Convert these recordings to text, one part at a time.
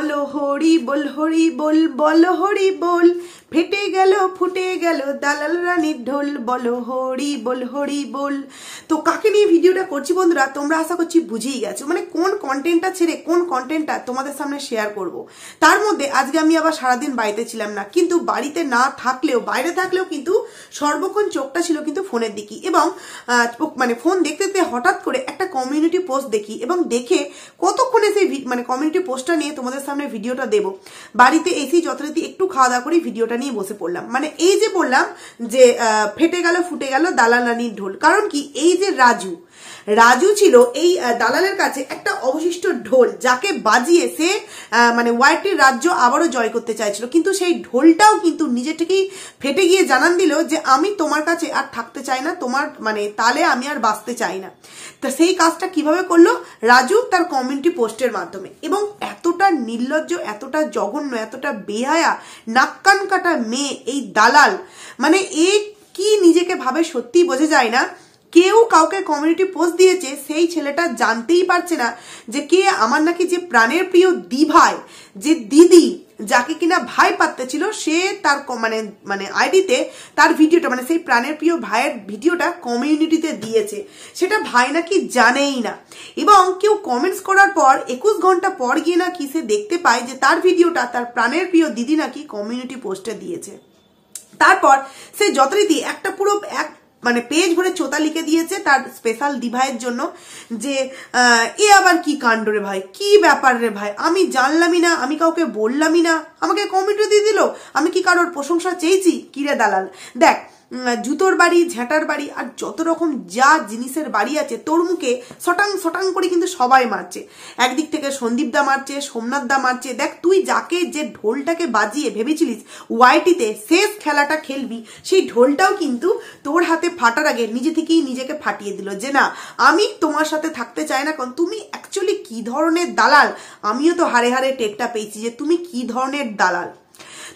বলো হরি বল হরি বল, বলো হরি বল, ফেটে গেল ফুটে গেল দালাল রানীর ঢোল, বলো হরি বল হরি বল। তো কাকে নিয়ে ভিডিওটা করছি বন্ধুরা, তোমরা আশা করছি বুঝেই গেছো, মানে কোন কন্টেন্টটা ছেড়ে কোন কন্টেন্টটা তোমাদের সামনে শেয়ার করব। তার মধ্যে আজকে আমি আবার সারাদিন বাড়িতে ছিলাম না, কিন্তু বাড়িতে না থাকলেও বাইরে থাকলেও কিন্তু সর্বক্ষণ চোখটা ছিল কিন্তু ফোনের দিকে, এবং মানে ফোন দেখতে দেখতে হঠাৎ করে একটা কমিউনিটি পোস্ট দেখি, এবং দেখে কতক্ষণে সেই মানে কমিউনিটি পোস্টটা নিয়ে তোমাদের সামনে ভিডিওটা দেবো। বাড়িতে এসেই যথারীতি একটু খাওয়া দাওয়া করে ভিডিওটা নিয়ে বসে পড়লাম। মানে এই যে বললাম যে ফেটে গেল ফুটে গেল দালাল রানীর ঢোল, কারণ কি এই যে রাজু ছিল এই দালালের কাছে একটা অবশিষ্ট ঢোল, যাকে বাজিয়ে সে মানে ওয়াইটির রাজ্য আবারও জয় করতে চাইছিল, কিন্তু সেই ঢোলটাও কিন্তু নিজে থেকেই ফেটে গিয়ে জানান দিল যে আমি তোমার কাছে আর থাকতে চাই না, তোমার মানে তালে আমি আর বাঁচতে চাই না। তা সেই কাজটা কিভাবে করলো রাজু? তার কমিউনিটি পোস্টের মাধ্যমে। এবং এতটা নির্লজ্জ, এতটা জঘন্য, এতটা বেহায়া, নাক্কান কাটা মেয়ে এই দালাল, মানে এ কি নিজেকে ভাবে সত্যি বোঝা যায় না। কেউ কাউকে কমিউনিটি পোস্ট দিয়েছে, সেই ছেলেটা জানতেই পারছে না যে কে আমার নাকি যে প্রাণের প্রিয় দিভাই, যে দিদি, যাকে কিনা ভাই পাততে ছিল, সে তার মানে আইডিতে তার ভিডিওটা, মানে সেই প্রাণের প্রিয় ভাইয়ের ভিডিওটা কমিউনিটিতে দিয়েছে, সেটা ভাই নাকি জানেই না। এবং কেউ কমেন্টস করার পর 21 ঘন্টা পর গিয়ে নাকি সে দেখতে পায় যে তার ভিডিওটা তার প্রাণের প্রিয় দিদি নাকি কমিউনিটি পোস্টে দিয়েছে। তারপর সে যথারীতি একটা পুরো মানে পেজ ভরে চোতা লিখে দিয়েছে তার স্পেশাল ডিভাইসের জন্য, যে এ আবার কি কাণ্ড রে ভাই, কি ব্যাপার রে ভাই, আমি জানলামই না, আমি কাউকে বললামই না, আমাকে কমেন্টও দিয়ে দিল, আমি কি কারোর প্রশংসা চেয়েছি? কি রে দালাল, দেখ জুতোর বাড়ি, ঝেঁটার বাড়ি, আর যত রকম যা জিনিসের বাড়ি আছে তোর মুখে সটাং সটাং করে কিন্তু সবাই মারছে। একদিক থেকে সন্দীপ দা মারছে, সোমনাথ দা মারছে। দেখ তুই যাকে যে ঢোলটাকে বাজিয়ে ভেবেছিলিস ওয়াইটিতে শেষ খেলাটা খেলবি, সেই ঢোলটাও কিন্তু তোর হাতে ফাটার আগে নিজে থেকেই নিজেকে ফাটিয়ে দিল, যে না আমি তোমার সাথে থাকতে চাই না। কারণ তুমি অ্যাকচুয়ালি কি ধরনের দালাল, আমিও তো হারে হারে টেরটা পেয়েছি যে তুমি কি ধরনের দালাল।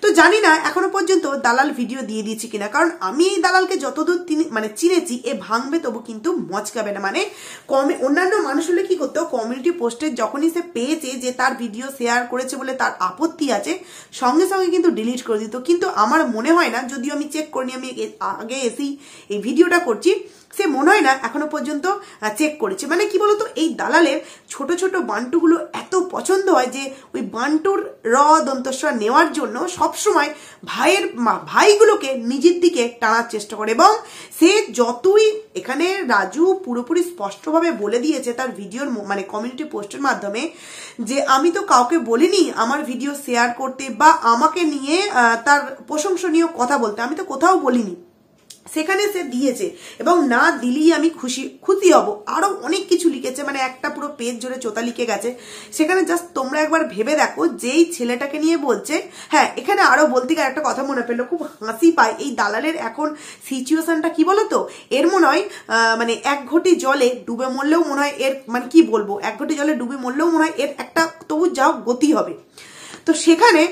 তো জানি না এখনো পর্যন্ত দালাল ভিডিও দিয়ে দিয়েছি কিনা, কারণ আমি এই দালালকে যতদূর মানে চিনেছি, এ ভাঙবে তবু কিন্তু মচকাবে না। মানে অন্যান্য মানুষ হলে কি করতো, কমিউনিটি পোস্টে যখনই সে পেয়েছে যে তার ভিডিও শেয়ার করেছে বলে তার আপত্তি আছে, সঙ্গে সঙ্গে কিন্তু ডিলিট করে দিত। কিন্তু আমার মনে হয় না, যদিও আমি চেক করিনি, আমি আগে এসেই এই ভিডিওটা করছি, সে মনে হয় না এখনো পর্যন্ত চেক করেছে। মানে কি বলতো, এই দালালের ছোট ছোট বান্টুগুলো এত পছন্দ হয় যে ওই বান্টুর দন্তস্বর নেওয়ার জন্য সবসময় ভাইগুলোকে নিজের দিকে টানার চেষ্টা করে। এবং সে যতই, এখানে রাজু পুরোপুরি স্পষ্টভাবে বলে দিয়েছে তার ভিডিওর মানে কমিউনিটি পোস্টের মাধ্যমে, যে আমি তো কাউকে বলিনি আমার ভিডিও শেয়ার করতে বা আমাকে নিয়ে তার প্রশংসনীয় কথা বলতে, আমি তো কোথাও বলিনি। সেখানে সে দিয়েছে, এবং না দিলেই আমি খুশি হব, আরো অনেক কিছু লিখেছে, মানে একটা পুরো পেজ জুড়ে চোতা লিখে গেছে। সেখানে জাস্ট তোমরা একবার ভেবে দেখো, যেই ছেলেটাকে নিয়ে বলছে। হ্যাঁ, এখানে আরো বলতে গেলে একটা কথা মনে পেলো, খুব হাসি পায় এই দালালের এখন সিচুয়েশনটা। কি বলতো, এর মনে হয় মানে এক ঘটি জলে ডুবে মরলেও মনে হয় এর, মানে কি বলবো, এক ঘটি জলে ডুবে মরলেও মনে হয় এর একটা তবু যাও গতি হবে। তো সেখানে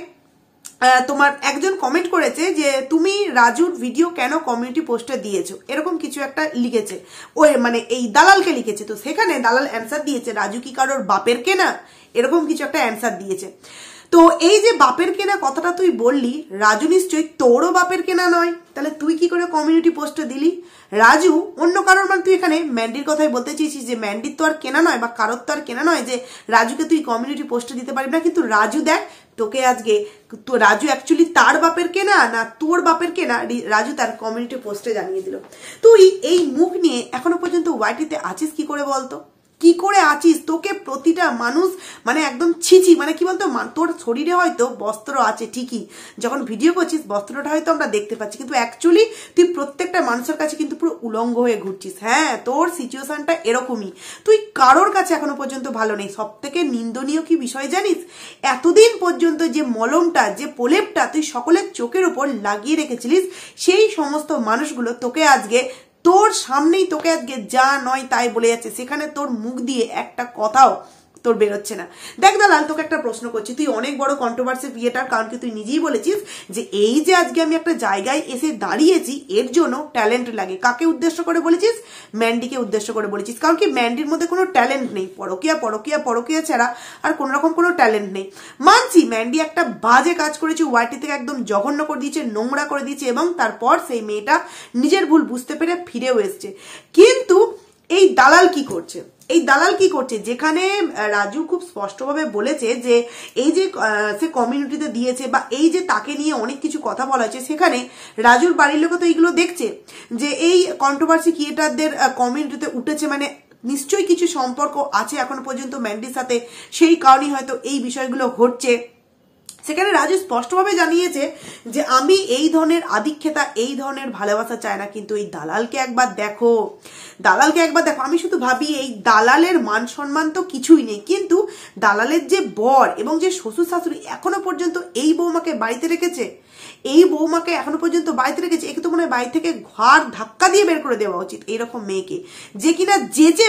তোমার একজন কমেন্ট করেছে যে তুমি রাজুর ভিডিও কেন কমিউনিটি পোস্টে দিয়েছো, এরকম কিছু একটা লিখেছে, ওই মানে এই দালালকে লিখেছে। তো সেখানে দালাল অ্যান্সার দিয়েছে, রাজু কি কারোর বাপের কেনা, এরকম কিছু একটা অ্যান্সার দিয়েছে। তো এই যে বাপের কেনা কথাটা তুই বললি, রাজু নিশ্চয়ই তোরও বাপের কেনা নয়, তাহলে তুই কি করে কমিউনিটি পোস্টে দিলি? রাজু অন্য কারোর, মানে তুই এখানে ম্যান্ডির কথাই বলতে চেয়েছিস যে ম্যান্ডির তো আর কেনা নয় বা কারোর তো আর কেনা নয় যে রাজুকে তুই কমিউনিটি পোস্টে দিতে পারবি না। কিন্তু রাজু দেখ তোকে আজকে, তো রাজু অ্যাকচুয়ালি তার বাপের কেনা না তোর বাপের কেনা, রাজু তার কমিউনিটি পোস্টে জানিয়ে দিল। তুই এই মুখ নিয়ে এখনো পর্যন্ত ওয়াইটিতে আছিস কি করে বলতো, কি করে আছিস? তোকে প্রতিটা মানুষ মানে একদম ছিছি, মানে কি বলতো, তোর শরীরে হয়তো বস্ত্র আছে ঠিকই, যখন ভিডিও করছিস বস্ত্রটা হয়তো আমরা দেখতে পাচ্ছি, কিন্তু অ্যাকচুয়ালি তুই প্রত্যেকটা মানুষের কাছে কিন্তু পুরো উলঙ্গ হয়ে ঘুরছিস। হ্যাঁ, তোর সিচুয়েশনটা এরকমই, তুই কারোর কাছে এখনো পর্যন্ত ভালো নেই। সব থেকে নিন্দনীয় কি বিষয় জানিস, এতদিন পর্যন্ত যে মলমটা, যে প্রলেপটা তুই সকলের চোখের উপর লাগিয়ে রেখেছিলিস, সেই সমস্ত মানুষগুলো তোকে আজকে তোর সামনেই তোকে আজকে যা নয় তাই বলে যাচ্ছে। সেখানে তোর মুখ দিয়ে একটা কথাও তোর বেরোচ্ছে না। দেখ দালাল, তোকে একটা প্রশ্ন করছি, তুই অনেক বড় কন্ট্রোভার্সি ক্রিয়েটার, কারণ কি তুই নিজেই বলেছিস যে এই যে আজকে আমি একটা জায়গায় এসে দাঁড়িয়েছি এর জন্য ট্যালেন্ট লাগে। কাকে উদ্দেশ্য করে বলেছিস? ম্যান্ডিকে উদ্দেশ্য করে বলেছিস, কারণ কি ম্যান্ডির মধ্যে কোনো ট্যালেন্ট নেই, পরকিয়া ছাড়া আর কোন রকম কোনো ট্যালেন্ট নেই। মানছি ম্যান্ডি একটা বাজে কাজ করেছে, ওয়াইটি থেকে একদম জঘন্য করে দিয়েছে, নোংরা করে দিয়েছে, এবং তারপর সেই মেয়েটা নিজের ভুল বুঝতে পেরে ফিরেও এসছে। কিন্তু এই দালাল কি করছে? যেখানে রাজু খুব স্পষ্টভাবে বলেছে যে এই যে সে কমিউনিটিতে দিয়েছে বা এই যে তাকে নিয়ে অনেক কিছু কথা বলা হয়েছে, সেখানে রাজুর বাড়ির লোক তো এইগুলো দেখছে যে এই কন্ট্রোভার্সি ক্রিয়েটারদের কমিউনিটিতে উঠেছে, মানে নিশ্চয়ই কিছু সম্পর্ক আছে এখনো পর্যন্ত ম্যান্ডির সাথে, সেই কারণেই হয়তো এই বিষয়গুলো ঘটছে। সেখানে রাজু স্পষ্টভাবে জানিয়েছে যে আমি এই ধরনের আধিক্যতা, এই ধরনের ভালোবাসা চাই না। কিন্তু এই দালালকে একবার দেখো, আমি শুধু ভাবি এই দালালের মান সম্মান তো কিছুই নেই, কিন্তু দালালের যে বর এবং যে শ্বশুর শাশুড়ি এখনো পর্যন্ত এই বৌমাকে বাড়িতে রেখেছে, একে তো মনে হয় বাড়ি থেকে ঘর ধাক্কা দিয়ে বের করে দেওয়া উচিত এইরকম মেয়েকে, যে কিনা যেচে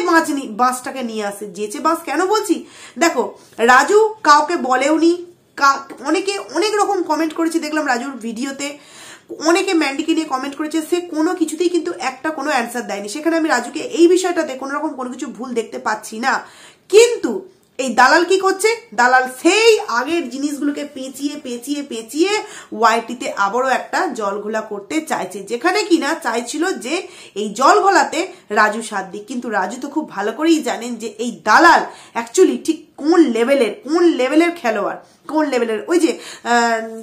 বাঁশটাকে নিয়ে আসে। যেচে বাঁশ কেন বলছি? দেখো, রাজু কাউকে বলেওনি, অনেকে অনেক রকম কমেন্ট করেছে, দেখলাম রাজুর ভিডিওতে অনেকে ম্যান্ডিকে নিয়ে কমেন্ট করেছে, সে কোনো কিছুতেই কিন্তু একটা কোনো অ্যান্সার দেয়নি। সেখানে আমি রাজুকে এই বিষয়টাতে কোনো রকম কোনো কিছু ভুল দেখতে পাচ্ছি না। কিন্তু এই দালাল কি করছে? দালাল সেই আগের জিনিসগুলোকে পেঁচিয়ে ওয়াইটিতে আবারও একটা জল ঘোলা করতে চাইছে, যেখানে কিনা চাইছিল যে এই জল ঘোলাতে রাজু সাথ দিক। কিন্তু রাজু তো খুব ভালো করেই জানেন যে এই দালাল অ্যাকচুয়ালি ঠিক কোন লেভেলের খেলোয়াড়, কোন লেভেলের। ওই যে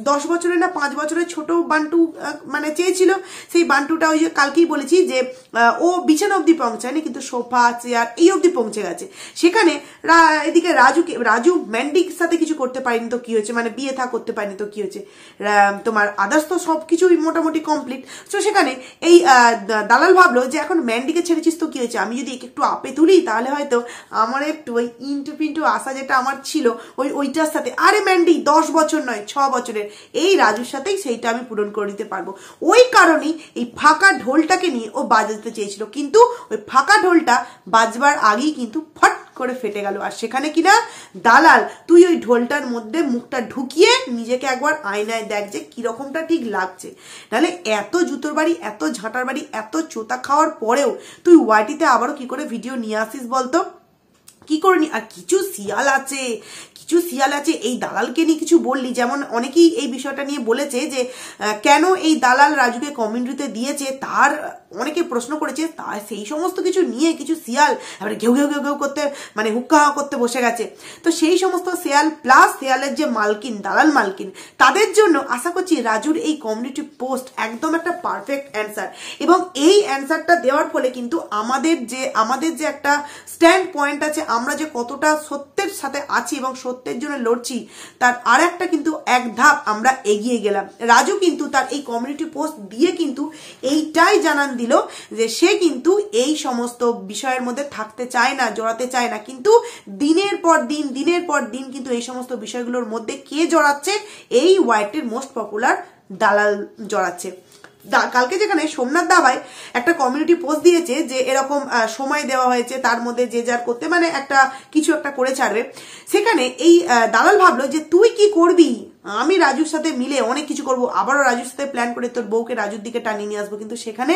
10 বছরের না 5 বছরের ছোট বান্টু মানে চেয়েছিল, সেই বান্টুটা ওই যে কালকেই বলেছি যে ও বিছানা অব্দি পৌঁছায়নি, কিন্তু সোফা চেয়ার এই অব্দি পৌঁছে গেছে। সেখানে এদিকে রাজু ম্যান্ডির সাথে কিছু করতে পারেনি তো কি হয়েছে, মানে বিয়ে করতে পারেনি তো কি হয়েছে, তোমার আদার্স তো সবকিছুই মোটামুটি কমপ্লিট। তো সেখানে এই দালাল ভাবলো যে এখন ম্যান্ডিকে ছেড়েছিস তো কি হয়েছে, আমি যদি একটু আপে তুলি তাহলে হয়তো আমার একটু ওই ইন্টু আশা যেটা আমার ছিল ওইটার সাথে, আরে ম্যান্ডি 10 বছর নয় 6 বছরের, এই রাজুর সাথেই সেইটা আমি পূরণ করে দিতে পারবো। ওই কারণেই এই ফাঁকা ঢোলটাকে নিয়ে ও বাজাতে চেয়েছিল, কিন্তু ওই ফাঁকা ঢোলটা বাজবার আগেই কিন্তু ফট করে ফেটে গেল। আর সেখানে কিনা দালাল, তুই ওই ঢোলটার মধ্যে মুখটা ঢুকিয়ে নিজেকে একবার আয়নায় দেখ যে কিরকমটা ঠিক লাগছে। নাহলে এত জুতোর বাড়ি, এত ঝাঁটার বাড়ি, এত চোতা খাওয়ার পরেও তুই ওয়াইটিতে আবারও কি করে ভিডিও নিয়ে আসিস বলতো? কি করিনি? আর কিছু শিয়াল আছে এই দালালকে নিয়ে কিছু বললি, যেমন অনেকেই এই বিষয়টা নিয়ে বলেছে যে কেন এই দালাল রাজুকে কমিউনিটিতে দিয়েছে, তার অনেকে প্রশ্ন করেছে, তার সেই সমস্ত কিছু নিয়ে কিছু শিয়াল এবারে ঘেউ করতে, মানে হুক্কা করতে বসে গেছে। তো সেই সমস্ত শিয়াল প্লাস শিয়ালের যে মালকিন, দালাল মালকিন, তাদের জন্য আশা করছি রাজুর এই কমিউনিটি পোস্ট একদম একটা পারফেক্ট অ্যান্সার। এবং এই অ্যান্সারটা দেওয়ার ফলে কিন্তু আমাদের যে একটা স্ট্যান্ড পয়েন্ট আছে, আমরা যে কতটা সত্যের সাথে আছি এবং সত্যের জন্য লড়ছি, তার আর একটা কিন্তু এক ধাপ আমরা এগিয়ে গেলাম। রাজু কিন্তু তার এই কমিউনিটি পোস্ট দিয়ে কিন্তু এইটাই জানান দিল যে সে কিন্তু এই সমস্ত বিষয়ের মধ্যে থাকতে চায় না, জড়াতে চায় না। কিন্তু দিনের পর দিন কিন্তু এই সমস্ত বিষয়গুলোর মধ্যে কে জড়াচ্ছে? এই ওয়াইটির মোস্ট পপুলার দালাল জড়াচ্ছে। কালকে যেখানে সোমনাথ দাবাই একটা কমিউনিটি পোস্ট দিয়েছে যে এরকম সময় দেওয়া হয়েছে, তার মধ্যে যে যার করতে, মানে একটা কিছু একটা করে ছাড়বে, সেখানে এই দালাল ভাবলো যে তুই কি করবি, আমি রাজুর সাথে মিলে অনেক কিছু করবো, আবারও রাজুর সাথে প্ল্যান করে তোর বউকে রাজুর দিকে টানিয়ে নিয়ে আসবো। কিন্তু সেখানে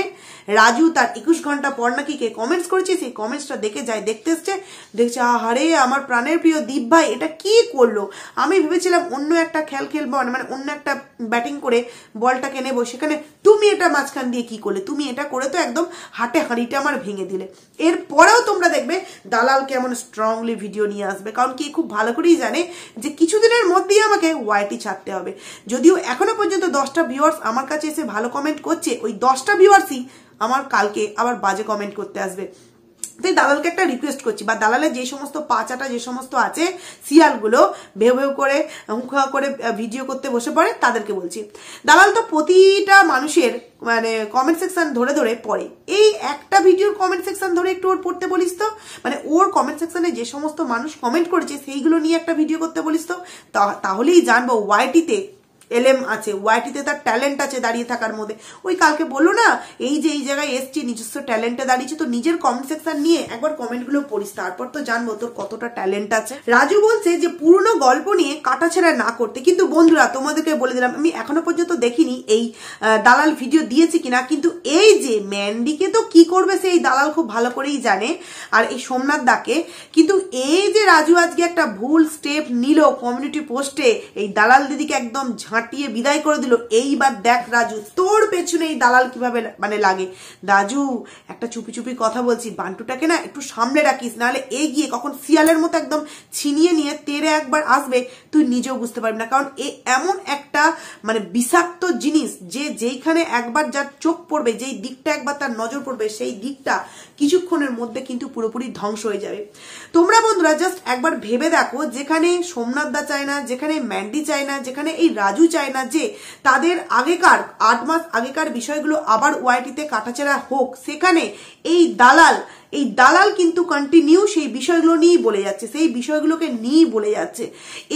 রাজু তার 21 ঘন্টা পর নাকি কে কমেন্টস করেছে, সেই কমেন্টসটা দেখতে এসছে, দেখছে আহারে আমার প্রাণের প্রিয় দীপ ভাই এটা কি করলো, আমি ভেবেছিলাম অন্য একটা খেলবো, মানে অন্য একটা ব্যাটিং করে বলটাকে নেবো, সেখানে তুমি এটা মাঝখান দিয়ে কি করলে, তুমি এটা করে তো একদম হাটে হাঁড়িটা আমার ভেঙে দিলে। এরপরেও তোমরা দেখবে দালাল কেমন স্ট্রংলি ভিডিও নিয়ে আসবে, কারণ কি খুব ভালো করেই জানে যে কিছুদিনের মধ্যেই আমাকে ওয়াইটি ছাড়তে হবে। যদিও এখনো পর্যন্ত 10টা ভিউয়ার্স আমার কাছে এসে ভালো কমেন্ট করছে, ওই 10টা ভিউয়ার্সই আমার কালকে আবার বাজে কমেন্ট করতে আসবে। তাই দালালকে একটা রিকোয়েস্ট করছি, বা দালালের যে সমস্ত পাচাটা যে সমস্ত আছে শিয়ালগুলো ভেউ করে হুঁকা করে ভিডিও করতে বসে পড়ে, তাদেরকে বলছি, দালাল তো প্রতিটা মানুষের মানে কমেন্ট সেকশন ধরে পড়ে, এই একটা ভিডিওর কমেন্ট সেকশন ধরে একটু ওর পড়তে বলিস তো, মানে ওর কমেন্ট সেকশনে যে সমস্ত মানুষ কমেন্ট করেছে সেইগুলো নিয়ে একটা ভিডিও করতে বলিস তো, তাহলেই জানবো ওয়াইটিতে এলএম আছে, ওয়াইটিতে তার ট্যালেন্ট আছে দাঁড়িয়ে থাকার মধ্যে। ওই কালকে বললো না এই যে এই জায়গায় এসছি নিজস্ব ট্যালেন্টে দাঁড়িয়েছে, তো নিজের কমেন্ট সেকশন নিয়ে একবার কমেন্টগুলো পড়িস, তারপর তো জানবো তোর কতটা ট্যালেন্ট আছে। রাজু বলছে যে পুরনো গল্প নিয়ে কাটাছেড়া না করতে, কিন্তু বন্ধুরা তোমাদেরকে বলে দিলাম আমি এখনো পর্যন্ত দেখিনি এই দালাল ভিডিও দিয়েছি কিনা, কিন্তু এই যে ম্যান্ডিকে তো কি করবে সেই দালাল খুব ভালো করেই জানে, আর এই সোমনাথ দাকে। কিন্তু এই যে রাজু আজকে একটা ভুল স্টেপ নিল কমিউনিটি পোস্টে, এই দালাল দিদিকে একদম ঝাঁটিয়ে বিদায় করে দিল। এইবার দেখ রাজু তোর পেছনে এই দালাল কিভাবে মানে লাগে। রাজু একটা চুপি চুপি কথা বলছি, বান্টুটাকে না একটু সামনে রাখিস, নাহলে এগিয়ে কখন শিয়ালের মতো একদম ছিনিয়ে নিয়ে তেরে একবার আসবে তুই নিজেও বুঝতে পারবি না। কারণ এ এমন একটা মানে বিষাক্ত জিনিস যে যেইখানে একবার যার চোখ পড়বে, যেই দিকটা একবার তার নজর পড়বে, সেই দিকটা কিছুক্ষণের মধ্যে কিন্তু পুরোপুরি ধ্বংস হয়ে যাবে। তোমরা বন্ধুরা জাস্ট একবার ভেবে দেখো, যেখানে সোমনাথ দা চায় না, যেখানে ম্যান্ডি চায় না, যেখানে এই রাজু চায় না যে তাদের আগেকার 8 মাস আগেকার বিষয়গুলো আবার ওয়াইটিতে কাটাছেড়া হোক, সেখানে এই দালাল কিন্তু কন্টিনিউ সেই বিষয়গুলো নিয়েই বলে যাচ্ছে, সেই বিষয়গুলোকে নিয়েই বলে যাচ্ছে।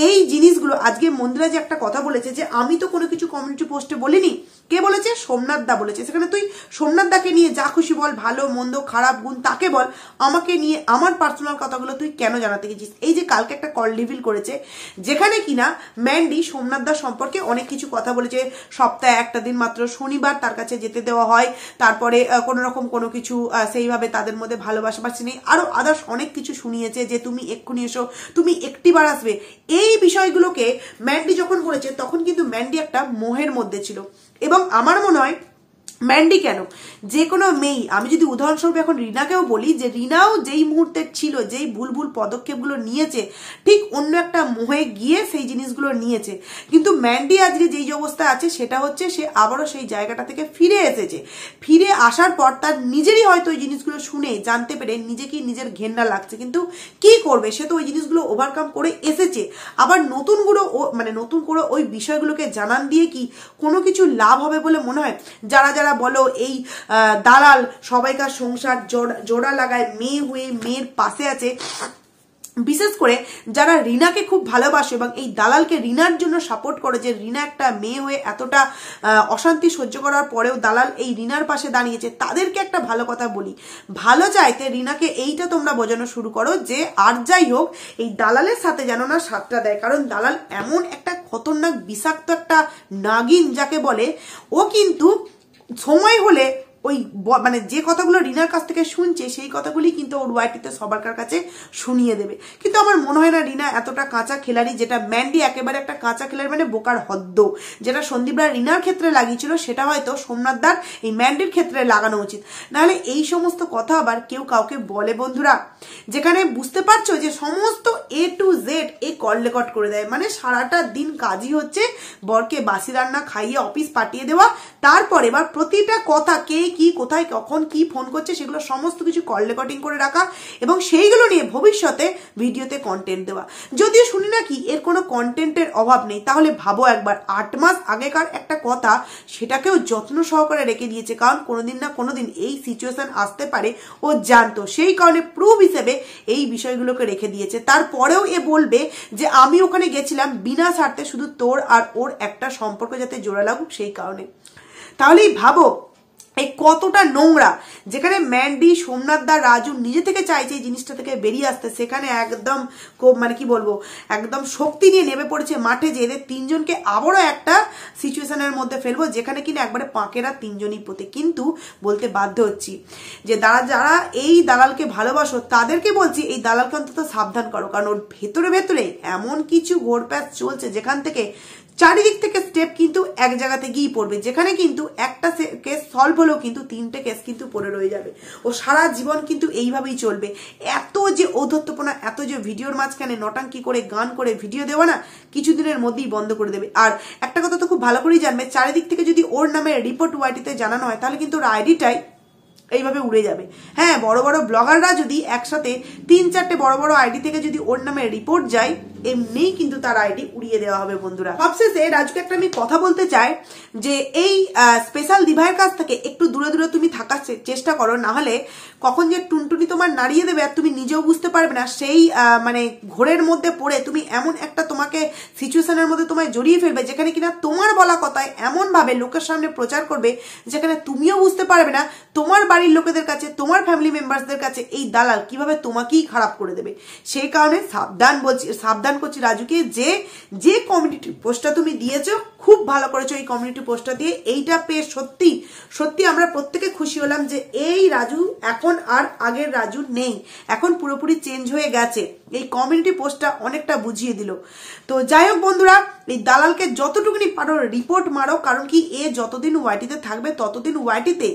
এই জিনিসগুলো আজকে মন্দিরা যে একটা কথা বলেছে যে আমি তো কোনো কিছু কমিউনিটি পোস্টে বলিনি, কে বলেছে? সোমনাথ দা বলেছে। সেখানে তুই সোমনাথ দাকে নিয়ে যা খুশি বল, ভালো মন্দ খারাপ গুণ তাকে বল, আমাকে নিয়ে আমার পার্সোনাল কথাগুলো তুই কেন জানাতে গেছিস? এই যে কালকে একটা কল রিভিল করেছে যেখানে কিনা ম্যান্ডি সোমনাথ দা সম্পর্কে অনেক কিছু কথা বলেছে, সপ্তাহে একটা দিন মাত্র শনিবার তার কাছে যেতে দেওয়া হয়, তারপরে কোনো রকম কোনো কিছু সেইভাবে তাদের মধ্যে ভালোবাসাবাসি নেই, আরো আদার্স অনেক কিছু শুনিয়েছে যে তুমি এক্ষুনি এসো, তুমি একটিবার আসবে। এই বিষয়গুলোকে ম্যান্ডি যখন বলেছে তখন কিন্তু ম্যান্ডি একটা মোহের মধ্যে ছিল। এবং আমার মনে হয় ম্যান্ডি কেন, যে কোনো মেয়ে, আমি যদি উদাহরণস্বরূপ এখন রিনাকেও বলি যে রিনাও যেই মুহূর্তে ছিল, যেই ভুল ভুল পদক্ষেপগুলো নিয়েছে, ঠিক অন্য একটা মোহে গিয়ে সেই জিনিসগুলো নিয়েছে। কিন্তু ম্যান্ডি আজকে যেই অবস্থা আছে সেটা হচ্ছে সে আবারও সেই জায়গাটা থেকে ফিরে এসেছে। ফিরে আসার পর তার নিজেরই হয়তো ওই জিনিসগুলো শুনে জানতে পেরে নিজেকেই নিজের ঘেন্না লাগছে, কিন্তু কি করবে, সে তো ওই জিনিসগুলো ওভারকাম করে এসেছে। আবার নতুন করে ওই বিষয়গুলোকে জানান দিয়ে কি কোনো কিছু লাভ হবে বলে মনে হয়? যারা যারা বলো এই দালাল সবাইকার সংসার জোড়া লাগায়, মেয়ে হয়ে মেয়ের পাশে আছে, বিশেষ করে যারা রিনাকে খুব ভালোবাসে এবং এই দালালকে রিনার জন্য সাপোর্ট করে, যে রিনা একটা মেয়ে হয়ে এতটা অশান্তি সহ্য করার পরেও দালাল এই রিনার পাশে দাঁড়িয়েছে, তাদেরকে একটা ভালো কথা বলি, ভালো চাইতে রিনাকে এইটা তোমরা বোঝানো শুরু করো যে আর যাই হোক এই দালালের সাথে যেন না সাতটা দেয়। কারণ দালাল এমন একটা খতরনাক বিষাক্ত একটা নাগিন যাকে বলে, ও কিন্তু সময় হলে ওই মানে যে কথাগুলো রিনার কাছ থেকে শুনছে সেই কথাগুলি কিন্তু ওর ওয়াইটিতে সবার কাছে শুনিয়ে দেবে। কিন্তু আমার মনে হয় না রিনা এতটা কাঁচা খেলারি, যেটা ম্যান্ডি একেবারে একটা কাঁচা খেলারি মানে বোকার হদ্দ, যেটা সন্দীপরা রিনার ক্ষেত্রে লাগিয়েছিল সেটা হয়তো সোমনাথ দার এই ম্যান্ডির ক্ষেত্রে লাগানো উচিত। নাহলে এই সমস্ত কথা আবার কেউ কাউকে বলে বন্ধুরা, যেখানে বুঝতে পারছো যে সমস্ত A to Z এই কল রেকর্ড করে দেয়, মানে সারাটা দিন কাজই হচ্ছে বরকে বাসি রান্না খাইয়ে অফিস পাঠিয়ে দেওয়া, তারপর এবার প্রতিটা কথা কে কি কোথায় কখন কি ফোন করছে সেগুলো সমস্ত কিছু কল রেকর্ডিং করে রাখা এবং সেইগুলো নিয়ে ভবিষ্যতে ভিডিওতে কন্টেন্ট দেওয়া। যদিও শুনি নাকি এর কোনো কন্টেন্টের অভাব নেই, তাহলে ভাবো একবার 8 মাস আগেকার একটা কথা সেটাকেও যত্ন সহকারে রেখে দিয়েছে, কারণ কোনোদিন না কোনোদিন এই সিচুয়েশন আসতে পারে ও জানতো, সেই কারণে প্রুফ হিসেবে এই বিষয়গুলোকে রেখে দিয়েছে। তারপরেও এ বলবে যে আমি ওখানে গেছিলাম বিনা স্বার্থে, শুধু তোর আর ওর একটা সম্পর্ক যাতে জোড়া লাগুক সেই কারণে। তাহলেই ভাবো এই কতটা নোংরা, যেখানে ম্যান্ডি সোমনাথ দা রাজু নিজে থেকে চাইছে এই জিনিসটা থেকে বেরিয়ে আসতে, সেখানে একদম মানে কি বলবো একদম শক্তি নিয়ে নেমে পড়েছে মাঠে, যে এদের তিনজনকে আবারও একটা সিচুয়েশনের মধ্যে ফেলবো যেখানে কিনা একবারে পাঁকেরা তিনজনই পোতে। কিন্তু বলতে বাধ্য হচ্ছি যে যারা এই দালালকে ভালোবাসো তাদেরকে বলছি এই দালালকে অন্তত সাবধান করো, কারণ ওর ভেতরে এমন কিছু ঘোরপ্যাচ চলছে যেখান থেকে চারিদিক থেকে স্টেপ কিন্তু এক জায়গাতে গিয়ে পড়বে, যেখানে কিন্তু একটা কেস সলভ হলেও কিন্তু 3টে কেস কিন্তু পড়ে রয়ে যাবে। ও সারা জীবন কিন্তু এইভাবেই চলবে। এত যে ঔদ্ধত্যপনা, এত যে ভিডিওর মাঝখানে নটাঙ্কি করে গান করে ভিডিও দেওয়া না, কিছুদিনের মধ্যেই বন্ধ করে দেবে। আর একটা কথা তো খুব ভালো করেই জানবে, চারিদিক থেকে যদি ওর নামে রিপোর্ট ওয়াইটিতে জানানো হয় তাহলে কিন্তু ওর আইডিটাই এইভাবে উড়ে যাবে। হ্যাঁ, বড় বড় ব্লগাররা যদি একসাথে 3-4টে বড় বড় আইডি থেকে যদি ওর নামে রিপোর্ট যায় এমনিই কিন্তু তার আইডি উড়িয়ে দেওয়া হবে বন্ধুরা। সবশেষে রাজুকে একটা আমি কথা বলতে চাই যে এই স্পেশাল দিভাইয়ের কাছ থেকে একটু দূরে দূরে তুমি থাকার চেষ্টা করো, না হলে কখন যে টুনটুনি তোমার নাড়িয়ে দেবে আর তুমি নিজেও বুঝতে পারবে না। সেই মানে ঘোরের মধ্যে পড়ে তুমি এমন একটা তোমাকে সিচুয়েশনের মধ্যে তোমায় জড়িয়ে ফেলবে যেখানে কিনা তোমার বলা কথায় এমন ভাবে লোকের সামনে প্রচার করবে যেখানে তুমিও বুঝতে পারবে না তোমার বাড়ির লোকেদের কাছে, তোমার ফ্যামিলি মেম্বার্সদের কাছে এই দালাল কিভাবে তোমাকেই খারাপ করে দেবে। সেই কারণে সাবধান করছি রাজুকে যে কমিউনিটি পোস্টটা তুমি দিয়েছো খুব ভালো করেছো। এই কমিউনিটি পোস্টটা দিয়ে এইটা পেয়ে সত্যি সত্যি আমরা প্রত্যেকে খুশি হলাম যে এই রাজু এখন আর আগের রাজু নেই, এখন পুরোপুরি চেঞ্জ হয়ে গেছে। এই কমিউনিটি পোস্টটা অনেকটা বুঝিয়ে দিল। তো যাই হোক বন্ধুরা, এই দালালকে যতটুকুনি পারো রিপোর্ট মারো, কারণ কি এ যতদিন ওয়াইটিতে থাকবে ততদিন ওয়াইটিতে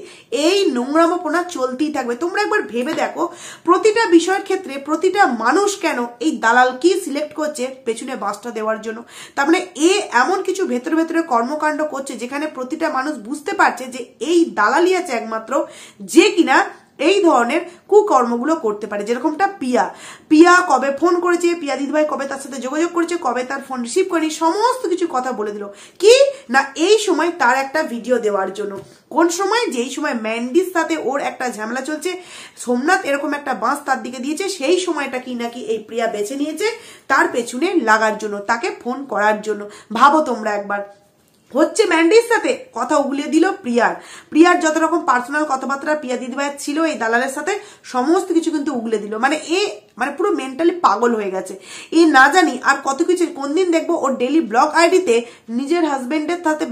এই নোংরামোপনা চলতেই থাকবে। তোমরা একবার ভেবে দেখো প্রতিটা বিষয়ের ক্ষেত্রে প্রতিটা মানুষ কেন এই দালাল কি সিলেক্ট করছে পেছনে বাসটা দেওয়ার জন্য। তার মানে এ এমন কিছু ভেতরে ভেতরে কর্মকাণ্ড করছে যেখানে প্রতিটা মানুষ বুঝতে পারছে যে এই দালালই আছে একমাত্র যে কিনা এই ধরনের কুকর্মগুলো করতে পারে। যেরকমটা পিয়া কবে ফোন করেছে, পিয়া দিদিভাই কবে তার সাথে যোগাযোগ করেছে, কবে তার ফোন রিসিভ করেনি, সমস্ত কিছু কথা বলে দিল। কি না এই সময় তার একটা ভিডিও দেওয়ার জন্য। কোন সময়? যেই সময় ম্যান্ডির সাথে ওর একটা ঝামেলা চলছে, সোমনাথ এরকম একটা বাঁশ তার দিকে দিয়েছে, সেই সময়টা কি নাকি এই প্রিয়া বেছে নিয়েছে তার পেছনে লাগার জন্য, তাকে ফোন করার জন্য। ভাবো তোমরা একবার, হচ্ছে ম্যান্ডির সাথে কথা উগলিয়ে দিল প্রিয়ার যত রকম পার্সোনাল কথাবার্তা প্রিয়া দিদিভাইয়ের ছিল এই দালালের সাথে সমস্ত কিছু কিন্তু উগলে দিল। মানে পুরো মেন্টালি পাগল হয়ে গেছে। এ না জানি আর কত কিছু। কোন দিন দেখবো ওর ডেলি ব্লগ আইডিতে নিজের হাজবেন্ডের সাথে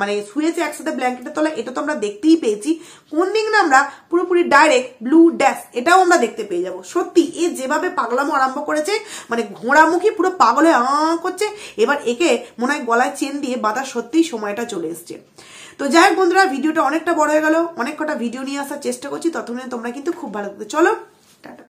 মানে শুয়েছে একসাথে ব্ল্যাঙ্কেটের তলায়, এটা তো আমরা দেখতেই পেয়েছি। কোন দিন না আমরা পুরোপুরি ডাইরেক্ট ব্লু ড্যাশ এটাও আমরা দেখতে পেয়ে যাবো। সত্যি এ যেভাবে পাগলামো আরম্ভ করেছে, মানে ঘোড়ামুখী পুরো পাগল হয়ে করছে। এবার একে মনে হয় গলায় চেন দিয়ে বাঁধা সত্যি সময়টা চলে এসছে। তো যাই হোক বন্ধুরা, ভিডিওটা অনেকটা বড় হয়ে গেল, অনেক কটা ভিডিও নিয়ে আসার চেষ্টা করছি, ততক্ষণে তোমরা কিন্তু খুব ভালো থাকবে। চলো টাটা।